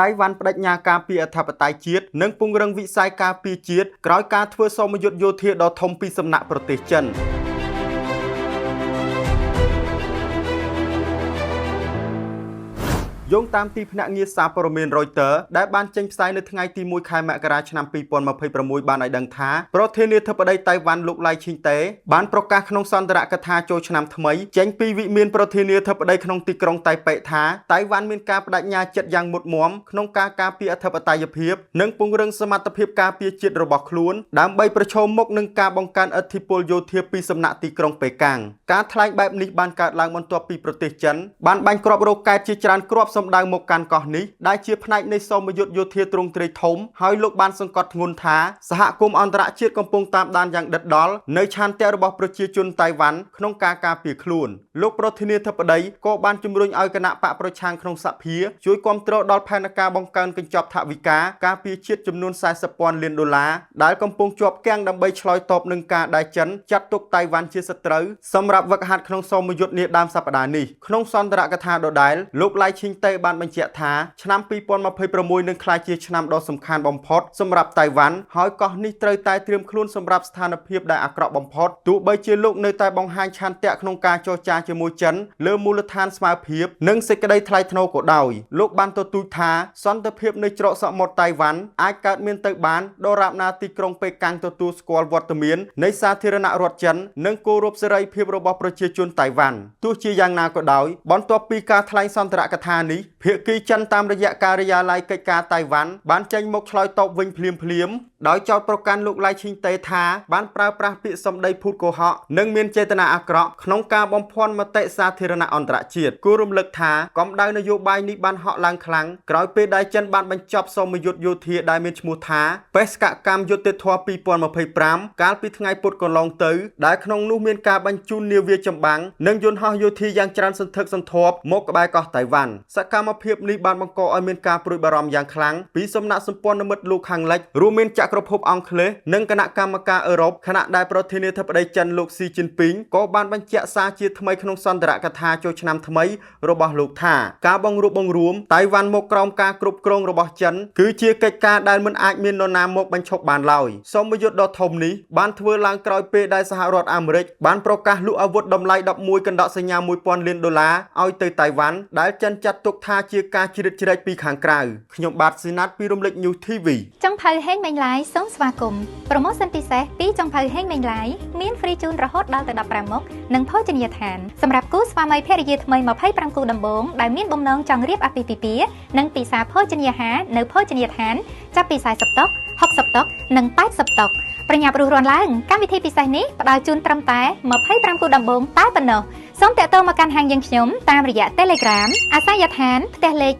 តៃវ៉ាន់បដិញ្ញាការពីអធិបតេយ្យជាតិនិងពង្រឹងវិស័យការពីជាតិក្រោយការធ្វើសមយុទ្ធយោធាដ៏ធំពីសំណាក់ប្រទេសចិនយោងតាមទីភ្នាក់ងារសារព័ត៌មាន Reuters ដែលបានចេញផ្សាយនៅថ្ងៃទី1ខែមករាឆ្នាំ2026បានឲ្យដឹងថាប្រធានាធិបតីតៃវ៉ាន់លោកឡៃឈីងតេបានប្រកាសក្នុងសន្ទរកថាចូលឆ្នាំថ្មីចេញពីវិមានប្រធានាធិបតីក្នុងទីក្រុងតៃប៉េថាតៃវ៉ាន់មានការបដិញ្ញាចិត្តយ៉ាងមុតមាំក្នុងការការពារអធិបតេយ្យភាពនិងពង្រឹងសមត្ថភាពការពារជាតិរបស់ខ្លួនដើម្បីប្រឈមមុខនឹងការបង្កើនឥទ្ធិពលយោធាពីសំណាក់ទីក្រុងប៉េកាំងការថ្លែងបែបនេះបានកើតឡើងបន្ទាប់ពីប្រទេសចិនបានបាញ់គ្រាប់រ៉ុកែតជាច្រើនគ្រាប់សម្ដៅមកកាន់កោះនេះដែលជាផ្នែកនៃសមយុទ្ធយោធាទ្រង់ទ្រាយធំហើយលោកបានសង្កត់ធ្ងន់ថាសហគមន៍អន្តរជាតិកំពុងតាមដានយ៉ាងដិតដល់នៅឆន្ទៈរបស់ប្រជាជនតៃវ៉ាន់ក្នុងការការពារខ្លួនលោកប្រធានាធិបតីក៏បានជំរុញឲ្យគណៈបកប្រឆាំងក្នុងសភាជួយគាំទ្រដល់ផែនការបង្កើនកញ្ចប់ថវិកាការពារជាតិចំនួន$40,000 លានដែលកំពុងជាប់គាំងដើម្បីឆ្លើយតបនឹងការដែលចិនចាត់ទុកតៃវ៉ាន់ជាសត្រូវសម្រាប់វឹកហាត់ក្នុងសមយុទ្ធនាដើមសប្តាហ៍នេះក្នុងសន្ទរកថាដដែលលោកឡៃឈីងតេបានបញ្ជាក់ថាឆ្នាំ2026នឹងក្លាយជាឆ្នាំដ៏សំខាន់បំផុតសម្រាប់តៃវ៉ាន់ហើយកោះនេះត្រូវតែត្រៀមខ្លួនសម្រាប់ស្ថានភាពដែលអាក្រក់បំផុតទោះបីជាលោកនៅតែបង្ហាញឆន្ទៈក្នុងការចរចាជាមួយចិនលើមូលដ្ឋានស្មើភាពនិងសេចក្តីថ្លៃថ្នូរក៏ដោយលោកបានទទូចថាសន្តិភាពនៅច្រកសមុទ្រតៃវ៉ាន់អាចកើតមានទៅបានដរាបណាទីក្រុងប៉េកាំងទទួលស្គាល់វត្តមាននៃសាធារណរដ្ឋចិននិងគោរពសេរីភាពរបស់ប្រជាជនតៃវ៉ាន់ទោះជាយ៉ាងណាក៏ដោយបន្ទាប់ពីការថ្លែងសន្ទរកថានេះភាគីចិនតាមរយៈការិយាល័យកិច្ចការតៃវ៉ាន់បានចេញមកឆ្លើយតបវិញភ្លាមដោយចោទប្រកាន់លោកឡៃឈីងតេថាបានប្រើប្រាស់ពាក្យសម្ដីភូតកុហកនិងមានចេតនាអាក្រក់ក្នុងការបំភាន់មតិសាធារណៈអន្តរជាតិគួររំលឹកថាកម្ដៅនយោបាយនេះបានហក់ឡើងខ្លាំងក្រោយពេលដែលចិនបានបញ្ចប់សមយុទ្ធយោធាដែលមានឈ្មោះថាបេសកកម្មយុទ្ធធម៌2025កាលពីថ្ងៃពុធកន្លងទៅដែលក្នុងនោះមានការបញ្ជូននាវាចម្បាំងនិងយន្តហោះយោធាយ៉ាងច្រើនសន្ធឹកសន្ធាប់មកក្បែរកោះតៃវ៉ាន់សកម្មភាពនេះបានបង្កឲ្យមានការព្រួយបារម្ភយ៉ាងខ្លាំងពីសំណាក់សម្ព័ន្ធមិត្តលោកខាងលិចរួមមានចក្រភពអង់គ្លេសនិងគណៈកម្មការអឺរ៉ុបខណៈដែលប្រធានាធិបតីចិនលោកស៊ីជីនពីងក៏បានបញ្ជាក់សារជាថ្មីក្នុងសន្ទរកថាចូលឆ្នាំថ្មីរបស់លោកថាការបង្រួបបង្រួមតៃវ៉ាន់មកក្រោមការគ្រប់គ្រងរបស់ចិនគឺជាកិច្ចការដែលមិនអាចមាននរណាមកបញ្ឈប់បានឡើយសមយុទ្ធដ៏ធំនេះបានធ្វើឡើងក្រោយពេលដែលសហរដ្ឋអាមេរិកបានប្រកាសលក់អាវុធតម្លៃ11កណ្ដកសញ្ញា$1,000 លានឲ្យទៅតៃវ៉ាន់ដែលចិនចាត់ទុកថាជាការជ្រៀតជ្រែកពីខាងក្រៅខ្ញុំបាទស៊ីណាតពីរំលេច News TV ចុងភៅហេងមេងឡាយសូមស្វាគមន៍ប្រូម៉ូសិនពិសេសពីចុងភៅហេងមេងឡាយមាន free ជូនរហូតដល់ទៅ15មុខនិងភោជនីយដ្ឋានសម្រាប់គូស្វាមីភរិយាថ្មី25គូដំបូងដែលមានបំណងចង់រៀបអាពាហ៍ពិពាហ៍និងពិសាភោជនីយអាហារនៅភោជនីយដ្ឋានចាប់ពី40តុ60តុនិង80តុប្រញាប់រុះរាន់ឡើងកម្មវិធីពិសេសនេះផ្ដល់ជូនត្រឹមតែ25គូដំបូងតែប៉ុណ្ណោះសូមតាក់ទងមកកាន់ហាងយើងខ្ញុំតាមរយៈ Telegram អាសយដ្ឋានផ្ទះលេខ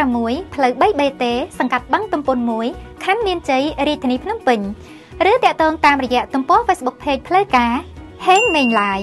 96ផ្លូវ 3BT សង្កាត់បឹងទំពុន1ខណ្ឌមានជ័យរាជធានីភ្នំពេញឬតាក់ទងតាមរយៈទំព័រ Facebook Page ផ្លូវការហេងមេងឡាយ